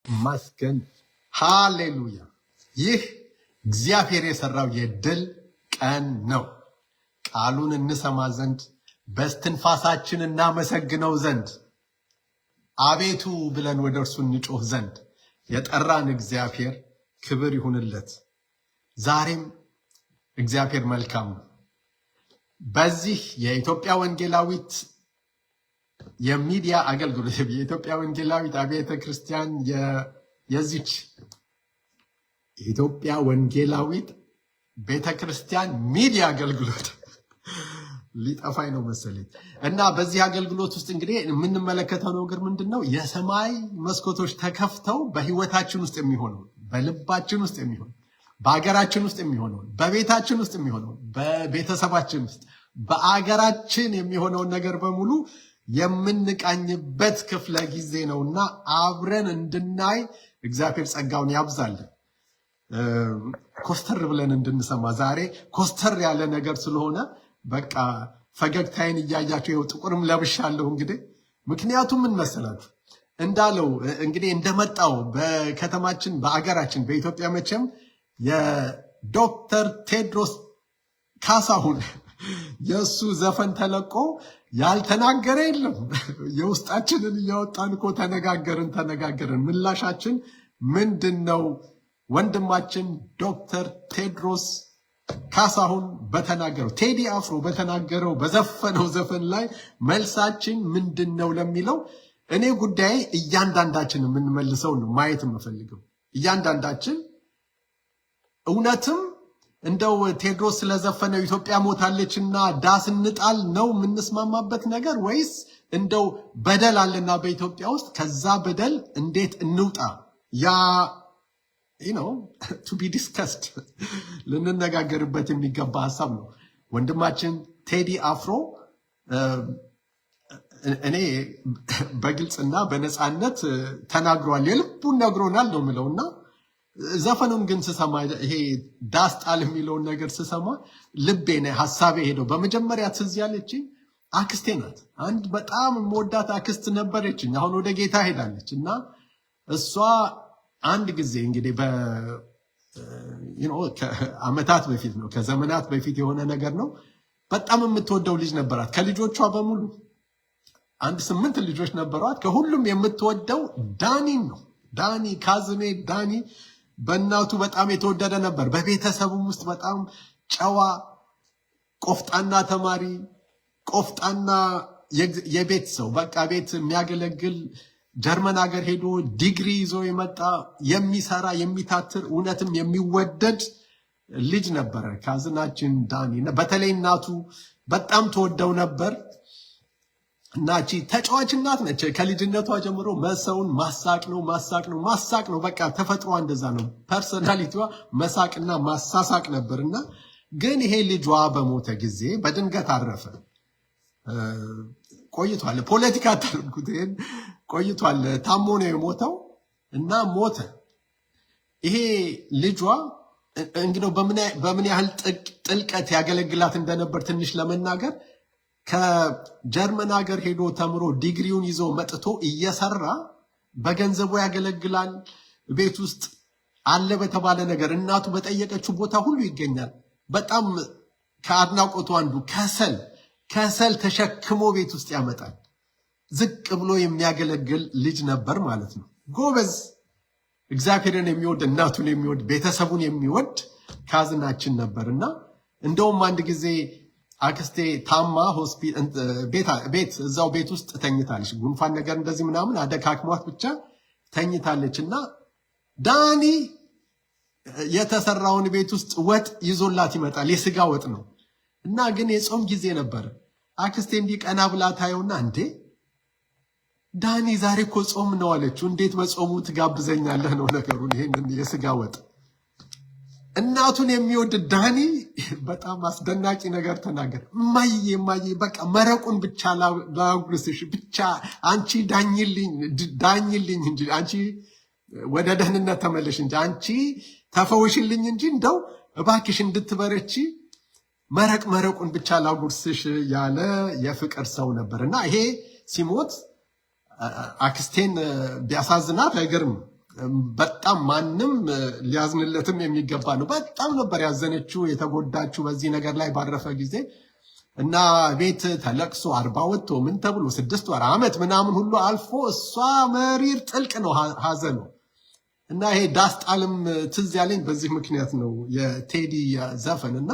ይመስገን። ሃሌሉያ! ይህ እግዚአብሔር የሰራው የድል ቀን ነው። ቃሉን እንሰማ ዘንድ በስትንፋሳችን እናመሰግነው ዘንድ አቤቱ ብለን ወደ እርሱ እንጮህ ዘንድ የጠራን እግዚአብሔር ክብር ይሁንለት። ዛሬም እግዚአብሔር መልካም ነው። በዚህ የኢትዮጵያ ወንጌላዊት የሚዲያ አገልግሎት የኢትዮጵያ ወንጌላዊት አብያተ ክርስቲያን የዚች የኢትዮጵያ ወንጌላዊት ቤተክርስቲያን ሚዲያ አገልግሎት ሊጠፋኝ ነው መሰለኝ እና በዚህ አገልግሎት ውስጥ እንግዲህ የምንመለከተው ነገር ምንድነው? የሰማይ መስኮቶች ተከፍተው በህይወታችን ውስጥ የሚሆነው፣ በልባችን ውስጥ የሚሆነው፣ በአገራችን ውስጥ የሚሆነው፣ በቤታችን ውስጥ የሚሆነው፣ በቤተሰባችን ውስጥ በአገራችን የሚሆነውን ነገር በሙሉ የምንቃኝበት ክፍለ ጊዜ ነውና አብረን እንድናይ እግዚአብሔር ጸጋውን ያብዛልን። ኮስተር ብለን እንድንሰማ ዛሬ ኮስተር ያለ ነገር ስለሆነ በቃ ፈገግታዬን እያያችሁ ይኸው ጥቁርም ለብሻለሁ። እንግዲህ ምክንያቱም ምን መሰላችሁ እንዳለው እንግዲህ እንደመጣው በከተማችን በአገራችን በኢትዮጵያ መቼም የዶክተር ቴድሮስ ካሳሁን የእሱ ዘፈን ተለቆ ያልተናገረ የለም። የውስጣችንን እያወጣን እኮ ተነጋገርን። ምላሻችን ምንድን ነው? ወንድማችን ዶክተር ቴድሮስ ካሳሁን በተናገረው ቴዲ አፍሮ በተናገረው በዘፈነው ዘፈን ላይ መልሳችን ምንድን ነው ለሚለው እኔ ጉዳይ እያንዳንዳችን የምንመልሰው ነው ማየት የምፈልገው። እያንዳንዳችን እውነትም እንደው ቴድሮስ ስለዘፈነው ኢትዮጵያ ሞታለችና ዳስ እንጣል ነው የምንስማማበት ነገር፣ ወይስ እንደው በደል አለና በኢትዮጵያ ውስጥ ከዛ በደል እንዴት እንውጣ? ያ to be discussed ልንነጋገርበት የሚገባ ሀሳብ ነው። ወንድማችን ቴዲ አፍሮ እኔ በግልጽና በነፃነት ተናግሯል፣ የልቡን ነግሮናል ነው የምለውና ዘፈኑን ግን ስሰማ ይሄ ዳስ ጣል የሚለውን ነገር ስሰማ ልቤ ነው ሐሳቤ ሄደው በመጀመሪያ ትዝ ያለችኝ አክስቴ ናት። አንድ በጣም የምወዳት አክስት ነበረችኝ። አሁን ወደ ጌታ ሄዳለች እና እሷ አንድ ጊዜ እንግዲህ ከዓመታት በፊት ነው ከዘመናት በፊት የሆነ ነገር ነው። በጣም የምትወደው ልጅ ነበራት። ከልጆቿ በሙሉ 8 ልጆች ነበሯት። ከሁሉም የምትወደው ዳኒን ነው። ዳኒ ካዝሜ ዳኒ በእናቱ በጣም የተወደደ ነበር። በቤተሰቡም ውስጥ በጣም ጨዋ፣ ቆፍጣና ተማሪ፣ ቆፍጣና የቤት ሰው፣ በቃ ቤት የሚያገለግል፣ ጀርመን ሀገር ሄዶ ዲግሪ ይዞ የመጣ የሚሰራ የሚታትር እውነትም የሚወደድ ልጅ ነበረ ካዝናችን ዳኒ። በተለይ እናቱ በጣም ተወደው ነበር። እናቺ ተጫዋች እናት ነች። ከልጅነቷ ጀምሮ መሰውን ማሳቅ ነው። በቃ ተፈጥሯ እንደዛ ነው። ፐርሰናሊቲዋ መሳቅና ማሳሳቅ ነበርና ግን ይሄ ልጇ በሞተ ጊዜ በድንገት አረፈ። ቆይቷል። ፖለቲካ ታልኩት ቆይቷል። ታሞ ነው የሞተው እና ሞተ። ይሄ ልጇ እንግዲህ በምን ያህል ጥልቀት ያገለግላት እንደነበር ትንሽ ለመናገር ከጀርመን ሀገር ሄዶ ተምሮ ዲግሪውን ይዞ መጥቶ እየሰራ በገንዘቡ ያገለግላል። ቤት ውስጥ አለ በተባለ ነገር እናቱ በጠየቀችው ቦታ ሁሉ ይገኛል። በጣም ከአድናቆቱ አንዱ ከሰል ተሸክሞ ቤት ውስጥ ያመጣል። ዝቅ ብሎ የሚያገለግል ልጅ ነበር ማለት ነው። ጎበዝ፣ እግዚአብሔርን የሚወድ እናቱን የሚወድ ቤተሰቡን የሚወድ ካዝናችን ነበርና እንደውም አንድ ጊዜ አክስቴ ታማ ቤት እዛው ቤት ውስጥ ተኝታለች። ጉንፋን ነገር እንደዚህ ምናምን አደካክሟት ብቻ ተኝታለች እና ዳኒ የተሰራውን ቤት ውስጥ ወጥ ይዞላት ይመጣል። የስጋ ወጥ ነው እና ግን የጾም ጊዜ ነበር። አክስቴ እንዲህ ቀና ብላ ታየውና እንዴ ዳኒ ዛሬ እኮ ጾም ነው አለችው። እንዴት በጾሙ ትጋብዘኛለህ ነው ነገሩን። ይሄንን የስጋ ወጥ እናቱን የሚወድ ዳኒ በጣም አስደናቂ ነገር ተናገረ። እማዬ በቃ መረቁን ብቻ ላጉርስሽ፣ ብቻ አንቺ ዳኝልኝ እንጂ አንቺ ወደ ደህንነት ተመለሽ እንጂ አንቺ ተፈውሽልኝ እንጂ እንደው እባክሽ እንድትበረቺ መረቁን ብቻ ላጉርስሽ ያለ የፍቅር ሰው ነበርና ይሄ ሲሞት አክስቴን ቢያሳዝናት አይገርም። በጣም ማንም ሊያዝንለትም የሚገባ ነው። በጣም ነበር ያዘነችው የተጎዳችው በዚህ ነገር ላይ ባረፈ ጊዜ እና ቤት ተለቅሶ 40 ወጥቶ ምን ተብሎ 6 ወር ዓመት ምናምን ሁሉ አልፎ እሷ መሪር ጥልቅ ነው ሀዘኑ። እና ይሄ ዳስ ጣልም ትዝ ያለኝ በዚህ ምክንያት ነው የቴዲ ዘፈን። እና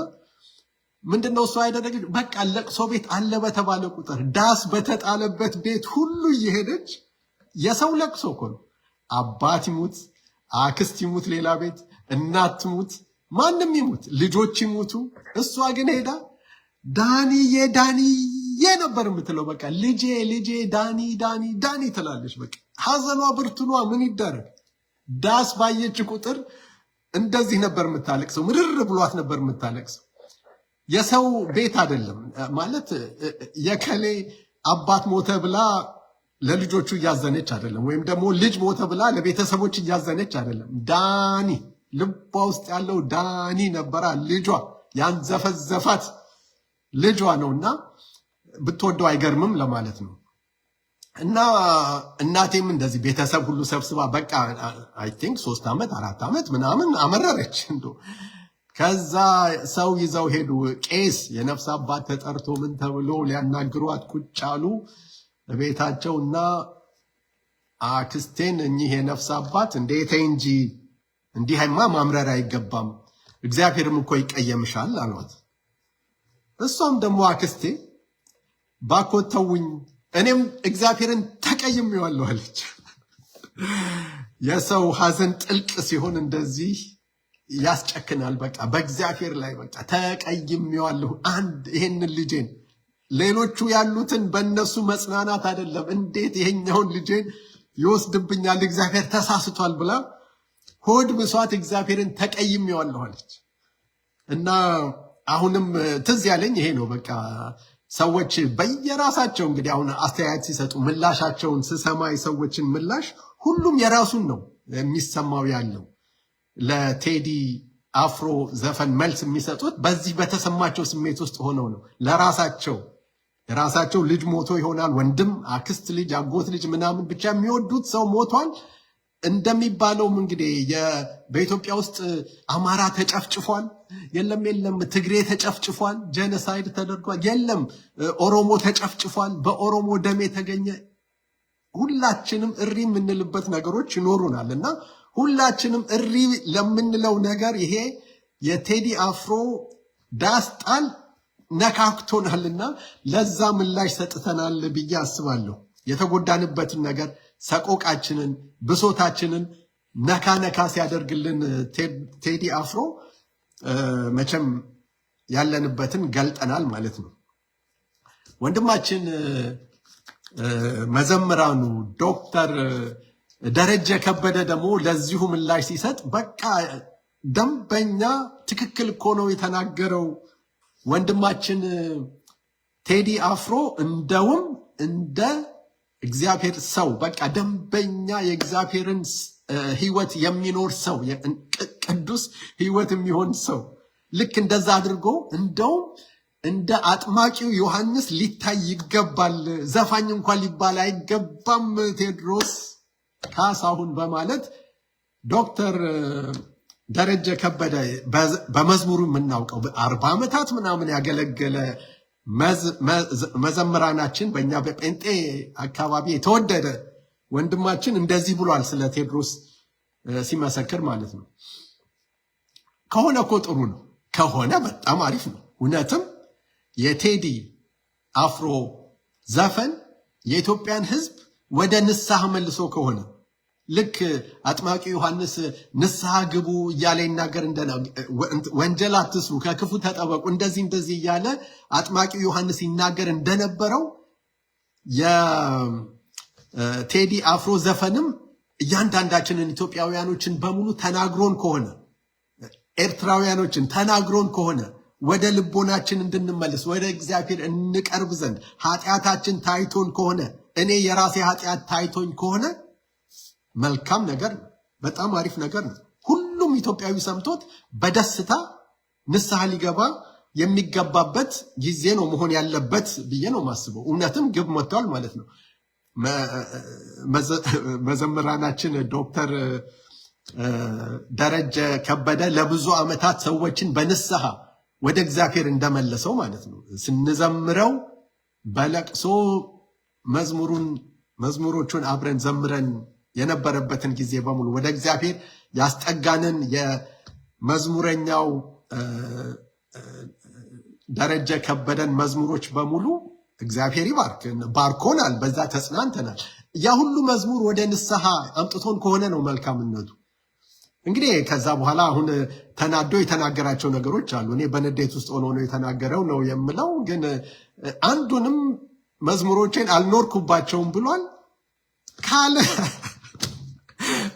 ምንድነው እሷ ያደረገች? በቃ ለቅሶ ቤት አለ በተባለ ቁጥር ዳስ በተጣለበት ቤት ሁሉ እየሄደች የሰው ለቅሶ እኮ ነው። አባት ይሙት፣ አክስት ይሙት፣ ሌላ ቤት እናት ይሙት፣ ማንም ይሙት፣ ልጆች ይሙቱ፣ እሷ ግን ሄዳ ዳኒዬ ዳኒዬ ነበር የምትለው። በቃ ልጄ ልጄ ዳኒ ዳኒ ዳኒ ትላለች። በቃ ሀዘኗ ብርቱኗ ምን ይደረግ። ዳስ ባየች ቁጥር እንደዚህ ነበር የምታለቅሰው። ምርር ብሏት ነበር የምታለቅሰው። የሰው ቤት አይደለም ማለት የከሌ አባት ሞተ ብላ ለልጆቹ እያዘነች አይደለም፣ ወይም ደግሞ ልጅ ሞተ ብላ ለቤተሰቦች እያዘነች አይደለም። ዳኒ ልቧ ውስጥ ያለው ዳኒ ነበራ። ልጇ ያንዘፈዘፋት ልጇ ነውና ብትወደው አይገርምም ለማለት ነው። እና እናቴም እንደዚህ ቤተሰብ ሁሉ ሰብስባ በቃ አይ ቲንክ 3 ዓመት 4 ዓመት ምናምን አመረረች። ከዛ ሰው ይዘው ሄዱ። ቄስ የነፍስ አባት ተጠርቶ ምን ተብሎ ሊያናግሯት ቁጭ አሉ ቤታቸው። እና አክስቴን እኚህ የነፍስ አባት እንዴት እንጂ እንዲህማ ማምረር አይገባም፣ እግዚአብሔርም እኮ ይቀየምሻል አሏት። እሷም ደግሞ አክስቴ ባኮት ተውኝ፣ እኔም እግዚአብሔርን ተቀይሜዋለሁ አለች። የሰው ሐዘን ጥልቅ ሲሆን እንደዚህ ያስጨክናል። በቃ በእግዚአብሔር ላይ በቃ ተቀይሜዋለሁ አንድ ይሄንን ልጄን፣ ሌሎቹ ያሉትን በእነሱ መጽናናት አይደለም፣ እንዴት ይሄኛውን ልጄን ይወስድብኛል፣ እግዚአብሔር ተሳስቷል ብላ ሆድ ብሷት እግዚአብሔርን ተቀይሜዋለሁ አለች። እና አሁንም ትዝ ያለኝ ይሄ ነው። በቃ ሰዎች በየራሳቸው እንግዲህ አሁን አስተያየት ሲሰጡ ምላሻቸውን ስሰማ የሰዎችን ምላሽ ሁሉም የራሱን ነው የሚሰማው ያለው። ለቴዲ አፍሮ ዘፈን መልስ የሚሰጡት በዚህ በተሰማቸው ስሜት ውስጥ ሆነው ነው። ለራሳቸው ልጅ ሞቶ ይሆናል፣ ወንድም፣ አክስት ልጅ፣ አጎት ልጅ ምናምን ብቻ የሚወዱት ሰው ሞቷል እንደሚባለውም እንግዲህ በኢትዮጵያ ውስጥ አማራ ተጨፍጭፏል፣ የለም ትግሬ ተጨፍጭፏል፣ ጄኖሳይድ ተደርጓል፣ የለም ኦሮሞ ተጨፍጭፏል፣ በኦሮሞ ደም የተገኘ ሁላችንም እሪ የምንልበት ነገሮች ይኖሩናል። እና ሁላችንም እሪ ለምንለው ነገር ይሄ የቴዲ አፍሮ ዳስ ጣል ነካክቶናልና ለዛ ምላሽ ሰጥተናል ብዬ አስባለሁ። የተጎዳንበትን ነገር ሰቆቃችንን ብሶታችንን ነካ ነካ ሲያደርግልን ቴዲ አፍሮ መቼም ያለንበትን ገልጠናል ማለት ነው። ወንድማችን መዘምራኑ ዶክተር ደረጀ ከበደ ደግሞ ለዚሁ ምላሽ ሲሰጥ በቃ ደንበኛ ትክክል እኮ ነው የተናገረው ወንድማችን ቴዲ አፍሮ እንደውም እንደ እግዚአብሔር ሰው በቃ ደንበኛ የእግዚአብሔርን ሕይወት የሚኖር ሰው ቅዱስ ሕይወት የሚሆን ሰው ልክ እንደዛ አድርጎ እንደውም እንደ አጥማቂው ዮሐንስ ሊታይ ይገባል፣ ዘፋኝ እንኳን ሊባል አይገባም ቴዎድሮስ ካሳሁን በማለት ዶክተር ደረጀ ከበደ በመዝሙሩ የምናውቀው 40 ዓመታት ምናምን ያገለገለ መዘምራናችን በእኛ በጴንጤ አካባቢ የተወደደ ወንድማችን እንደዚህ ብሏል ስለ ቴዎድሮስ ሲመሰክር ማለት ነው። ከሆነ እኮ ጥሩ ነው፣ ከሆነ በጣም አሪፍ ነው። እውነትም የቴዲ አፍሮ ዘፈን የኢትዮጵያን ሕዝብ ወደ ንስሐ መልሶ ከሆነ ልክ አጥማቂ ዮሐንስ ንስሐ ግቡ እያለ ይናገር ወንጀል አትስሩ፣ ከክፉ ተጠበቁ፣ እንደዚህ እያለ አጥማቂ ዮሐንስ ይናገር እንደነበረው የቴዲ አፍሮ ዘፈንም እያንዳንዳችንን ኢትዮጵያውያኖችን በሙሉ ተናግሮን ከሆነ ኤርትራውያኖችን ተናግሮን ከሆነ ወደ ልቦናችን እንድንመለስ ወደ እግዚአብሔር እንቀርብ ዘንድ ኃጢአታችን ታይቶን ከሆነ እኔ የራሴ ኃጢአት ታይቶኝ ከሆነ መልካም ነገር ነው። በጣም አሪፍ ነገር ነው። ሁሉም ኢትዮጵያዊ ሰምቶት በደስታ ንስሐ ሊገባ የሚገባበት ጊዜ ነው መሆን ያለበት ብዬ ነው ማስበው። እውነትም ግብ መጥቷል ማለት ነው። መዘምራናችን ዶክተር ደረጀ ከበደ ለብዙ ዓመታት ሰዎችን በንስሐ ወደ እግዚአብሔር እንደመለሰው ማለት ነው። ስንዘምረው በለቅሶ መዝሙሮቹን አብረን ዘምረን የነበረበትን ጊዜ በሙሉ ወደ እግዚአብሔር ያስጠጋንን የመዝሙረኛው ደረጀ ከበደን መዝሙሮች በሙሉ እግዚአብሔር ባርኮናል፣ በዛ ተጽናንተናል። ያ ሁሉ መዝሙር ወደ ንስሐ አምጥቶን ከሆነ ነው መልካምነቱ። እንግዲህ ከዛ በኋላ አሁን ተናዶ የተናገራቸው ነገሮች አሉ። እኔ በንዴት ውስጥ ሆኖ ነው የተናገረው ነው የምለው፣ ግን አንዱንም መዝሙሮቼን አልኖርኩባቸውም ብሏል ካለ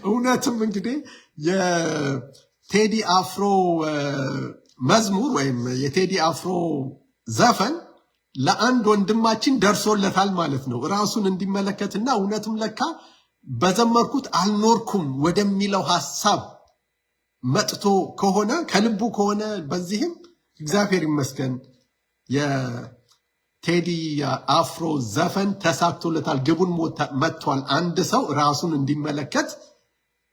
እውነትም እንግዲህ የቴዲ አፍሮ መዝሙር ወይም የቴዲ አፍሮ ዘፈን ለአንድ ወንድማችን ደርሶለታል ማለት ነው። ራሱን እንዲመለከትና እውነትም ለካ በዘመርኩት አልኖርኩም ወደሚለው ሐሳብ መጥቶ ከሆነ ከልቡ ከሆነ በዚህም እግዚአብሔር ይመስገን የቴዲ አፍሮ ዘፈን ተሳክቶለታል፣ ግቡን መጥቷል። አንድ ሰው ራሱን እንዲመለከት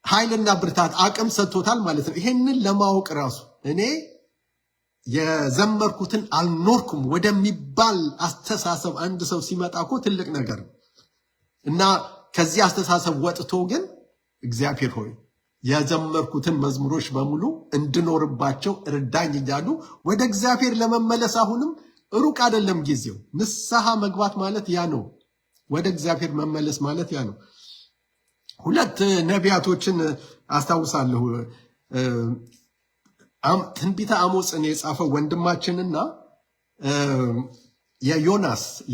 ኃይልና ብርታት አቅም ሰጥቶታል ማለት ነው። ይሄንን ለማወቅ ራሱ እኔ የዘመርኩትን አልኖርኩም ወደሚባል አስተሳሰብ አንድ ሰው ሲመጣ እኮ ትልቅ ነገር ነው እና ከዚህ አስተሳሰብ ወጥቶ ግን እግዚአብሔር ሆይ የዘመርኩትን መዝሙሮች በሙሉ እንድኖርባቸው እርዳኝ እያሉ ወደ እግዚአብሔር ለመመለስ አሁንም ሩቅ አይደለም ጊዜው። ንስሐ መግባት ማለት ያ ነው። ወደ እግዚአብሔር መመለስ ማለት ያ ነው። ሁለት ነቢያቶችን አስታውሳለሁ። ትንቢተ አሞጽን የጻፈው ወንድማችንና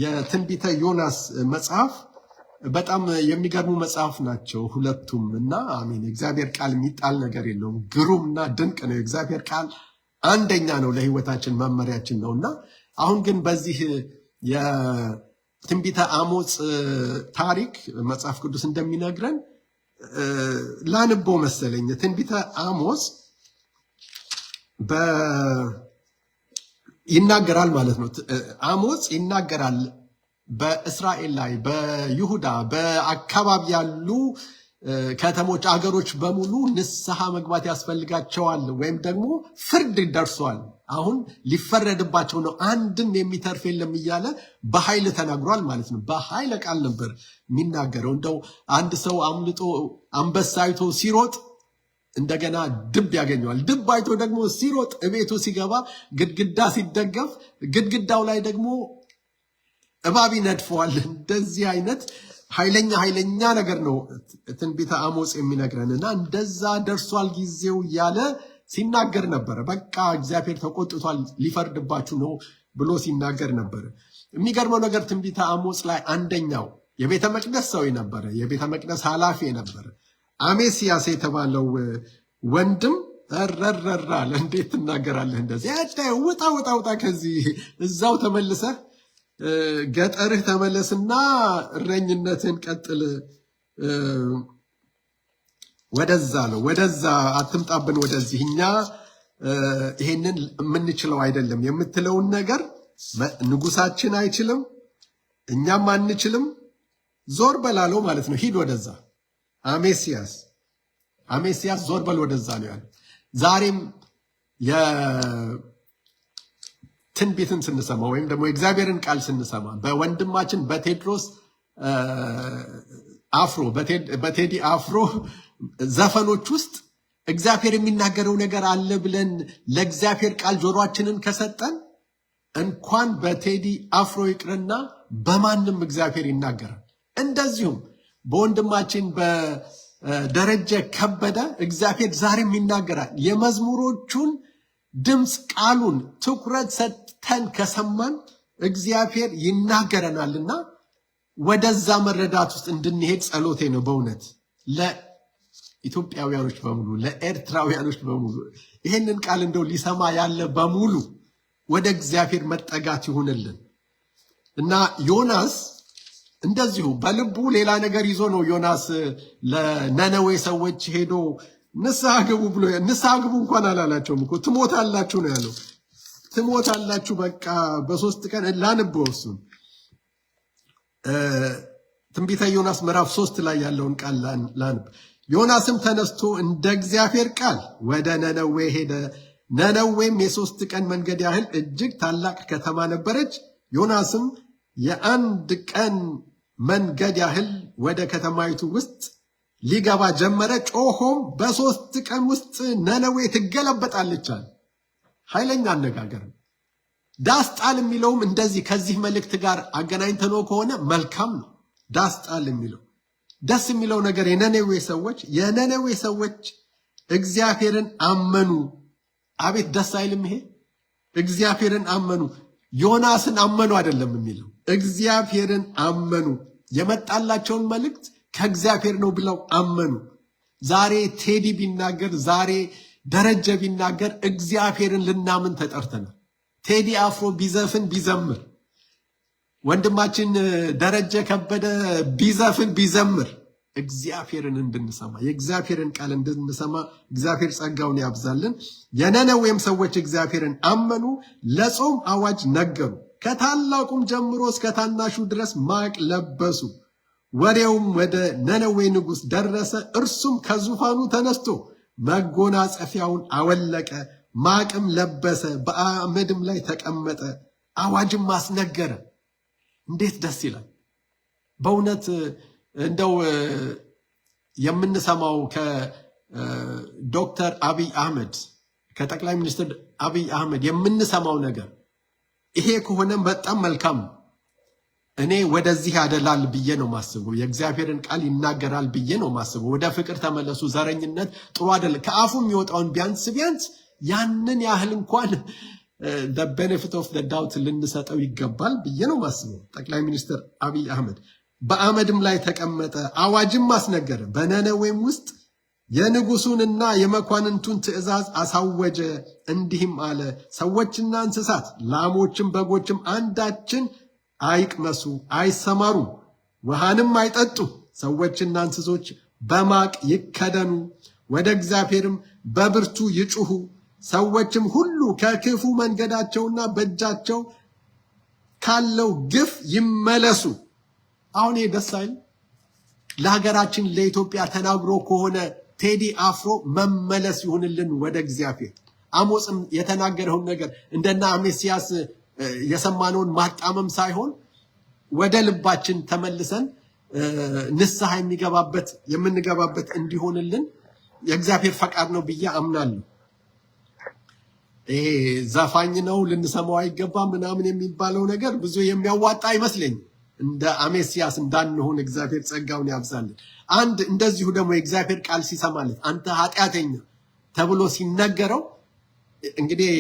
የትንቢተ ዮናስ መጽሐፍ በጣም የሚገርሙ መጽሐፍ ናቸው ሁለቱም። እና አሜን፣ እግዚአብሔር ቃል የሚጣል ነገር የለውም። ግሩምና ድንቅ ነው። የእግዚአብሔር ቃል አንደኛ ነው፣ ለሕይወታችን መመሪያችን ነው። እና አሁን ግን በዚህ የትንቢተ አሞጽ ታሪክ መጽሐፍ ቅዱስ እንደሚነግረን ላንቦ መሰለኝ። ትንቢተ አሞጽ ይናገራል ማለት ነው። አሞጽ ይናገራል በእስራኤል ላይ፣ በይሁዳ በአካባቢ ያሉ ከተሞች፣ አገሮች በሙሉ ንስሐ መግባት ያስፈልጋቸዋል፣ ወይም ደግሞ ፍርድ ደርሷል፣ አሁን ሊፈረድባቸው ነው፣ አንድም የሚተርፍ የለም እያለ በኃይል ተናግሯል ማለት ነው። በኃይለ ቃል ነበር የሚናገረው። እንደው አንድ ሰው አምልጦ አንበሳ አይቶ ሲሮጥ እንደገና ድብ ያገኘዋል። ድብ አይቶ ደግሞ ሲሮጥ እቤቱ ሲገባ ግድግዳ ሲደገፍ ግድግዳው ላይ ደግሞ እባብ ይነድፈዋል። እንደዚህ አይነት ኃይለኛ ነገር ነው ትንቢተ አሞጽ የሚነግረን እና እንደዛ ደርሷል ጊዜው እያለ ሲናገር ነበረ። በቃ እግዚአብሔር ተቆጥቷል፣ ሊፈርድባችሁ ነው ብሎ ሲናገር ነበረ። የሚገርመው ነገር ትንቢተ አሞጽ ላይ አንደኛው የቤተ መቅደስ ሰው ነበረ፣ የቤተ መቅደስ ኃላፊ ነበረ አሜስያስ የተባለው ወንድም ረረራለ። እንዴት ትናገራለህ እንደዚህ? ውጣ ከዚህ እዛው ተመልሰህ ገጠርህ ተመለስና እረኝነትን ቀጥል፣ ወደዛ አትምጣብን፣ ወደዚህ እኛ ይሄንን የምንችለው አይደለም የምትለውን ነገር ንጉሳችን አይችልም፣ እኛም አንችልም፣ ዞር በላለው ማለት ነው። ሂድ ወደዛ። አሜስያስ ዞር በል ወደዛ ነው ያለው። ዛሬም የትንቢትን ስንሰማ ወይም ደግሞ የእግዚአብሔርን ቃል ስንሰማ በወንድማችን በቴዲ አፍሮ ዘፈኖች ውስጥ እግዚአብሔር የሚናገረው ነገር አለ ብለን ለእግዚአብሔር ቃል ጆሮአችንን ከሰጠን እንኳን በቴዲ አፍሮ ይቅርና በማንም እግዚአብሔር ይናገራል። እንደዚሁም በወንድማችን በደረጀ ከበደ እግዚአብሔር ዛሬም ይናገራል። የመዝሙሮቹን ድምፅ ቃሉን ትኩረት ሰጥተን ከሰማን እግዚአብሔር ይናገረናልና ወደዛ መረዳት ውስጥ እንድንሄድ ጸሎቴ ነው። በእውነት ለኢትዮጵያውያኖች በሙሉ ለኤርትራውያኖች በሙሉ ይህንን ቃል እንደው ሊሰማ ያለ በሙሉ ወደ እግዚአብሔር መጠጋት ይሁንልን እና ዮናስ እንደዚሁ በልቡ ሌላ ነገር ይዞ ነው። ዮናስ ለነነዌ ሰዎች ሄዶ ንስሐ ግቡ ብሎ ንስሐ ግቡ እንኳን አላላቸውም እኮ ትሞታላችሁ ነው ያለው። ትሞታላችሁ በቃ በ3 ቀን ላንብበው እሱን ትንቢተ ዮናስ ምዕራፍ 3 ላይ ያለውን ቃል ላንብ። ዮናስም ተነስቶ እንደ እግዚአብሔር ቃል ወደ ነነዌ ሄደ። ነነዌም የ3 ቀን መንገድ ያህል እጅግ ታላቅ ከተማ ነበረች። ዮናስም የአንድ ቀን መንገድ ያህል ወደ ከተማይቱ ውስጥ ሊገባ ጀመረ። ጮሆም በ3 ቀን ውስጥ ነነዌ ትገለበጣለች አለ። ኃይለኛ አነጋገር። ዳስ ጣል የሚለውም እንደዚህ ከዚህ መልእክት ጋር አገናኝተነው ከሆነ መልካም ነው። ዳስ ጣል የሚለው ደስ የሚለው ነገር የነነዌ ሰዎች እግዚአብሔርን አመኑ። አቤት ደስ አይልም ይሄ? እግዚአብሔርን አመኑ። ዮናስን አመኑ አይደለም የሚለው፣ እግዚአብሔርን አመኑ። የመጣላቸውን መልእክት ከእግዚአብሔር ነው ብለው አመኑ። ዛሬ ቴዲ ቢናገር፣ ዛሬ ደረጀ ቢናገር እግዚአብሔርን ልናምን ተጠርተናል። ቴዲ አፍሮ ቢዘፍን ቢዘምር፣ ወንድማችን ደረጀ ከበደ ቢዘፍን ቢዘምር እግዚአብሔርን እንድንሰማ የእግዚአብሔርን ቃል እንድንሰማ እግዚአብሔር ጸጋውን ያብዛልን። የነነዌም ሰዎች እግዚአብሔርን አመኑ፣ ለጾም አዋጅ ነገሩ። ከታላቁም ጀምሮ እስከ ታናሹ ድረስ ማቅ ለበሱ። ወሬውም ወደ ነነዌ ንጉሥ ደረሰ። እርሱም ከዙፋኑ ተነስቶ መጎናጸፊያውን አወለቀ፣ ማቅም ለበሰ፣ በአመድም ላይ ተቀመጠ፣ አዋጅም አስነገረ። እንዴት ደስ ይላል በእውነት። እንደው የምንሰማው ከዶክተር አብይ አህመድ ከጠቅላይ ሚኒስትር አብይ አህመድ የምንሰማው ነገር ይሄ ከሆነ በጣም መልካም ነው። እኔ ወደዚህ ያደላል ብዬ ነው ማስበው። የእግዚአብሔርን ቃል ይናገራል ብዬ ነው ማስበው። ወደ ፍቅር ተመለሱ፣ ዘረኝነት ጥሩ አይደለም። ከአፉ የሚወጣውን ቢያንስ ያንን ያህል እንኳን the benefit of the doubt ልንሰጠው ይገባል ብዬ ነው ማስበው። ጠቅላይ ሚኒስትር አብይ አህመድ በአመድም ላይ ተቀመጠ፣ አዋጅም አስነገረ። በነነዌም ውስጥ የንጉሱንና የመኳንንቱን ትእዛዝ አሳወጀ። እንዲህም አለ፣ ሰዎችና እንስሳት፣ ላሞችም በጎችም አንዳችን አይቅመሱ፣ አይሰማሩ፣ ውሃንም አይጠጡ። ሰዎችና እንስሶች በማቅ ይከደኑ፣ ወደ እግዚአብሔርም በብርቱ ይጩሁ። ሰዎችም ሁሉ ከክፉ መንገዳቸውና በእጃቸው ካለው ግፍ ይመለሱ። አሁን ደስ አይል? ለሀገራችን ለኢትዮጵያ ተናግሮ ከሆነ ቴዲ አፍሮ መመለስ ይሁንልን ወደ እግዚአብሔር። አሞጽም የተናገረውን ነገር እንደና አሜሲያስ የሰማነውን ማጣመም ሳይሆን ወደ ልባችን ተመልሰን ንስሐ የምንገባበት እንዲሆንልን የእግዚአብሔር ፈቃድ ነው ብዬ አምናለሁ። ይሄ ዘፋኝ ነው ልንሰማው አይገባ ምናምን የሚባለው ነገር ብዙ የሚያዋጣ አይመስለኝም። እንደ አሜሲያስ እንዳንሆን እግዚአብሔር ጸጋውን ያብዛልን። አንድ እንደዚሁ ደግሞ የእግዚአብሔር ቃል ሲሰማለት አንተ ኃጢአተኛ ተብሎ ሲነገረው እንግዲህ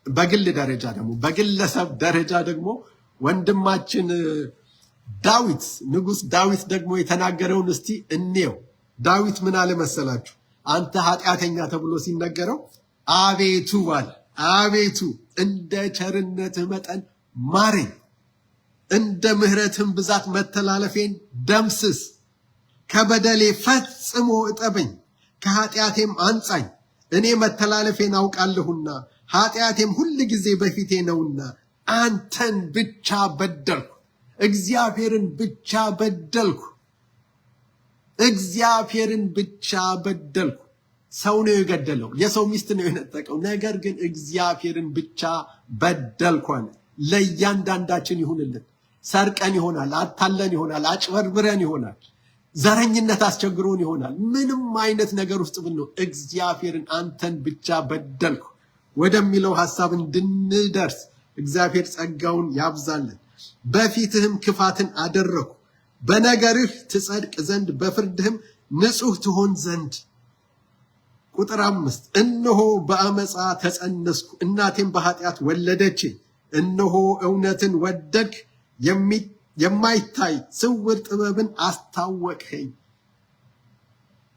በግል ደረጃ ደግሞ በግለሰብ ደረጃ ደግሞ ወንድማችን ዳዊት ንጉሥ ዳዊት ደግሞ የተናገረውን እስቲ እንየው። ዳዊት ምን አለ መሰላችሁ? አንተ ኃጢአተኛ ተብሎ ሲነገረው አቤቱ አለ፣ አቤቱ እንደ ቸርነትህ መጠን ማረኝ፣ እንደ ምሕረትህም ብዛት መተላለፌን ደምስስ፣ ከበደሌ ፈጽሞ እጠበኝ፣ ከኃጢአቴም አንጻኝ። እኔ መተላለፌን አውቃለሁና ኃጢአቴም ሁል ጊዜ በፊቴ ነውና። አንተን ብቻ በደልኩ፣ እግዚአብሔርን ብቻ በደልኩ፣ እግዚአብሔርን ብቻ በደልኩ። ሰው ነው የገደለው፣ የሰው ሚስት ነው የነጠቀው። ነገር ግን እግዚአብሔርን ብቻ በደልኳን። ለእያንዳንዳችን ይሁንልን። ሰርቀን ይሆናል፣ አታለን ይሆናል፣ አጭበርብረን ይሆናል፣ ዘረኝነት አስቸግሮን ይሆናል። ምንም አይነት ነገር ውስጥ ብንሆን እግዚአብሔርን አንተን ብቻ በደልኩ ወደሚለው ሐሳብ እንድንደርስ እግዚአብሔር ጸጋውን ያብዛልን። በፊትህም ክፋትን አደረኩ፣ በነገርህ ትጸድቅ ዘንድ በፍርድህም ንጹሕ ትሆን ዘንድ። ቁጥር 5 እነሆ በአመፃ ተጸነስኩ፣ እናቴም በኃጢአት ወለደችኝ። እነሆ እውነትን ወደድክ፣ የማይታይ ስውር ጥበብን አስታወቅኸኝ።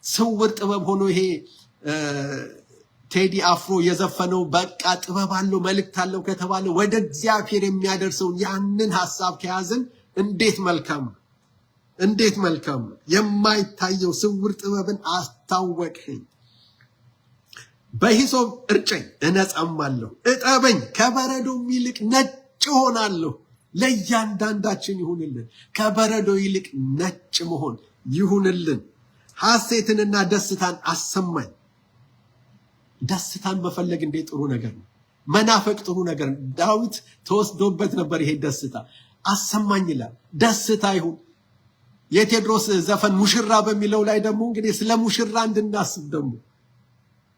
ስውር ጥበብ ሆኖ ይሄ ቴዲ አፍሮ የዘፈነው በቃ ጥበብ አለው መልእክት አለው ከተባለ ወደ እግዚአብሔር የሚያደርሰውን ያንን ሐሳብ ከያዝን እንዴት መልካም ነው! እንዴት መልካም ነው! የማይታየው ስውር ጥበብን አስታወቅኸኝ። በሂሶጵ እርጨኝ እነጻማለሁ፣ እጠበኝ ከበረዶም ይልቅ ነጭ ሆናለሁ። ለእያንዳንዳችን ይሁንልን። ከበረዶ ይልቅ ነጭ መሆን ይሁንልን። ሐሴትንና ደስታን አሰማኝ። ደስታን መፈለግ እንዴት ጥሩ ነገር ነው። መናፈቅ ጥሩ ነገር ነው። ዳዊት ተወስዶበት ነበር ይሄ ደስታ። አሰማኝ ይላል። ደስታ ይሁን። የቴዎድሮስ ዘፈን ሙሽራ በሚለው ላይ ደግሞ እንግዲህ ስለ ሙሽራ እንድናስብ ደግሞ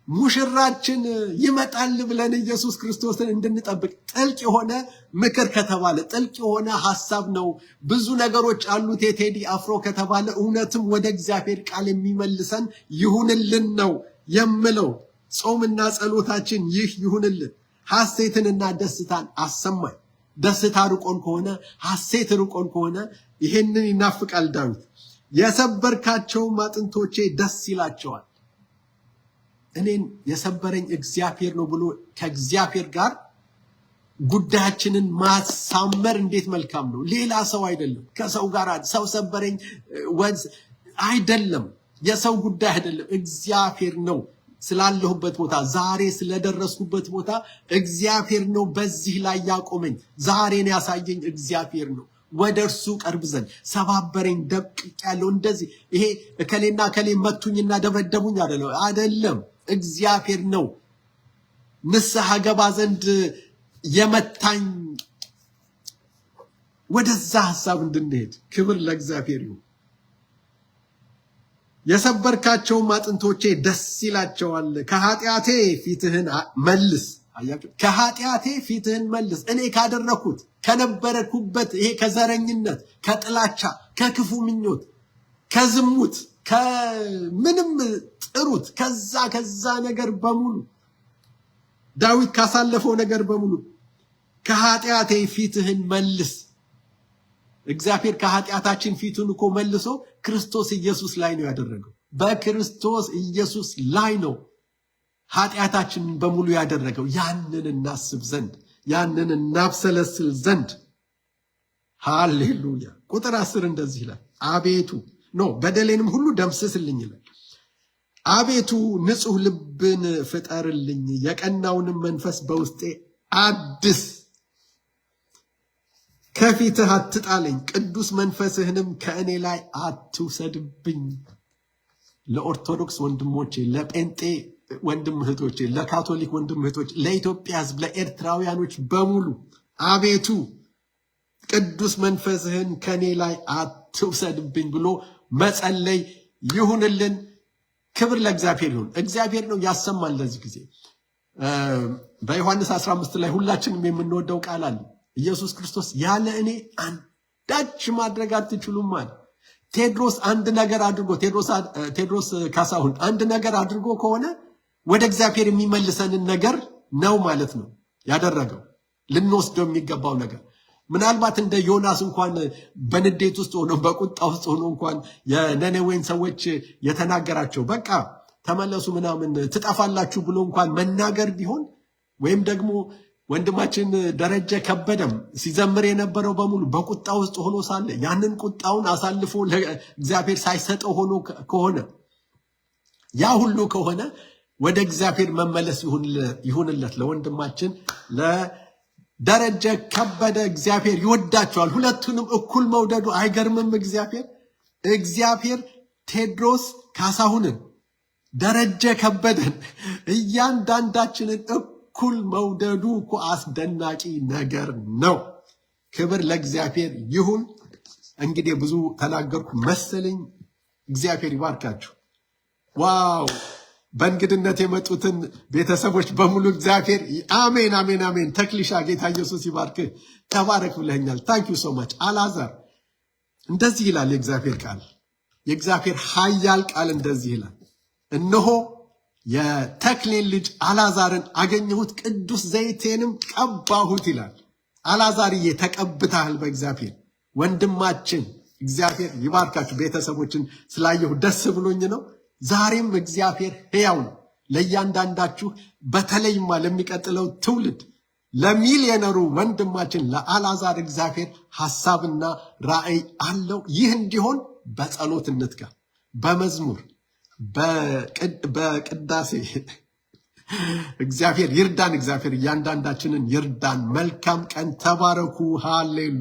ሙሽራችን ይመጣል ብለን ኢየሱስ ክርስቶስን እንድንጠብቅ ጥልቅ የሆነ ምክር ከተባለ ጥልቅ የሆነ ሐሳብ ነው። ብዙ ነገሮች አሉት የቴዲ አፍሮ ከተባለ እውነትም ወደ እግዚአብሔር ቃል የሚመልሰን ይሁንልን ነው የምለው። ጾምና ጸሎታችን ይህ ይሁንልን። ሐሴትንና ደስታን አሰማኝ። ደስታ ርቆን ከሆነ ሐሴት ርቆን ከሆነ ይሄንን ይናፍቃል ዳዊት። የሰበርካቸው አጥንቶቼ ደስ ይላቸዋል። እኔን የሰበረኝ እግዚአብሔር ነው ብሎ ከእግዚአብሔር ጋር ጉዳያችንን ማሳመር እንዴት መልካም ነው። ሌላ ሰው አይደለም። ከሰው ጋር ሰው ሰበረኝ ወንዝ አይደለም። የሰው ጉዳይ አይደለም። እግዚአብሔር ነው። ስላለሁበት ቦታ ዛሬ ስለደረስኩበት ቦታ እግዚአብሔር ነው በዚህ ላይ ያቆመኝ። ዛሬን ያሳየኝ እግዚአብሔር ነው። ወደ እርሱ ቀርብ ዘንድ ሰባበረኝ፣ ደቅቅ ያለው እንደዚህ ይሄ እከሌና እከሌ መቱኝና ደበደቡኝ አይደለም። እግዚአብሔር ነው ንስሐ ገባ ዘንድ የመታኝ። ወደዛ ሐሳብ እንድንሄድ ክብር ለእግዚአብሔር ይሁን። የሰበርካቸው አጥንቶቼ ደስ ይላቸዋል። ከኃጢአቴ ፊትህን መልስ። አያችሁ፣ ከኃጢአቴ ፊትህን መልስ። እኔ ካደረኩት ከነበረኩበት ይሄ ከዘረኝነት፣ ከጥላቻ፣ ከክፉ ምኞት፣ ከዝሙት፣ ከምንም ጥሩት ከዛ ነገር በሙሉ ዳዊት ካሳለፈው ነገር በሙሉ ከኃጢአቴ ፊትህን መልስ። እግዚአብሔር ከኃጢአታችን ፊቱን እኮ መልሶ ክርስቶስ ኢየሱስ ላይ ነው ያደረገው። በክርስቶስ ኢየሱስ ላይ ነው ኃጢአታችንን በሙሉ ያደረገው። ያንን እናስብ ዘንድ ያንን እናብሰለስል ዘንድ። ሃሌሉያ። ቁጥር 10 እንደዚህ ይላል፣ አቤቱ በደሌንም ሁሉ ደምስስልኝ ይላል። አቤቱ ንጹሕ ልብን ፍጠርልኝ፣ የቀናውንም መንፈስ በውስጤ አድስ። ከፊትህ አትጣለኝ፣ ቅዱስ መንፈስህንም ከእኔ ላይ አትውሰድብኝ። ለኦርቶዶክስ ወንድሞቼ፣ ለጴንጤ ወንድም እህቶቼ፣ ለካቶሊክ ወንድም እህቶቼ፣ ለኢትዮጵያ ሕዝብ፣ ለኤርትራውያኖች በሙሉ አቤቱ ቅዱስ መንፈስህን ከእኔ ላይ አትውሰድብኝ ብሎ መጸለይ ይሁንልን። ክብር ለእግዚአብሔር ይሁን። እግዚአብሔር ነው ያሰማል። ለዚህ ጊዜ በዮሐንስ 15 ላይ ሁላችንም የምንወደው ቃል አለ። ኢየሱስ ክርስቶስ ያለ እኔ አንዳች ማድረግ አትችሉም አለ። ቴዎድሮስ አንድ ነገር አድርጎ ቴዎድሮስ ካሳሁን አንድ ነገር አድርጎ ከሆነ ወደ እግዚአብሔር የሚመልሰንን ነገር ነው ማለት ነው ያደረገው፣ ልንወስደው የሚገባው ነገር። ምናልባት እንደ ዮናስ እንኳን በንዴት ውስጥ ሆኖ በቁጣ ውስጥ ሆኖ እንኳን የነነዌን ሰዎች የተናገራቸው በቃ ተመለሱ ምናምን ትጠፋላችሁ ብሎ እንኳን መናገር ቢሆን ወይም ደግሞ ወንድማችን ደረጀ ከበደም ሲዘምር የነበረው በሙሉ በቁጣ ውስጥ ሆኖ ሳለ ያንን ቁጣውን አሳልፎ ለእግዚአብሔር ሳይሰጠው ሆኖ ከሆነ ያ ሁሉ ከሆነ ወደ እግዚአብሔር መመለስ ይሁንለት። ለወንድማችን ለደረጀ ከበደ እግዚአብሔር ይወዳቸዋል። ሁለቱንም እኩል መውደዱ አይገርምም? እግዚአብሔር ቴዎድሮስ ካሳሁንን፣ ደረጀ ከበደን እያንዳንዳችንን እኩል መውደዱ እኮ አስደናቂ ነገር ነው። ክብር ለእግዚአብሔር ይሁን። እንግዲህ ብዙ ተናገርኩ መሰለኝ። እግዚአብሔር ይባርካችሁ። ዋው! በእንግድነት የመጡትን ቤተሰቦች በሙሉ እግዚአብሔር አሜን አሜን አሜን። ተክሊሻ ጌታ ኢየሱስ ይባርክ። ተባረክ ብለኛል። ታንኪዩ ሶ ማች። አልዓዛር እንደዚህ ይላል የእግዚአብሔር ቃል፣ የእግዚአብሔር ኃያል ቃል እንደዚህ ይላል፣ እነሆ የተክሌን ልጅ አልዓዛርን አገኘሁት፣ ቅዱስ ዘይቴንም ቀባሁት ይላል። አልዓዛርዬ ተቀብተሃል በእግዚአብሔር። ወንድማችን እግዚአብሔር ይባርካችሁ። ቤተሰቦችን ስላየሁ ደስ ብሎኝ ነው። ዛሬም እግዚአብሔር ሕያው ነው። ለእያንዳንዳችሁ በተለይማ ለሚቀጥለው ትውልድ ለሚሊዮነሩ ወንድማችን ለአልዓዛር እግዚአብሔር ሐሳብና ራእይ አለው። ይህ እንዲሆን በጸሎት እንትጋ፣ በመዝሙር በቅዳሴ እግዚአብሔር ይርዳን። እግዚአብሔር እያንዳንዳችንን ይርዳን። መልካም ቀን። ተባረኩ። ሃሌሉያ።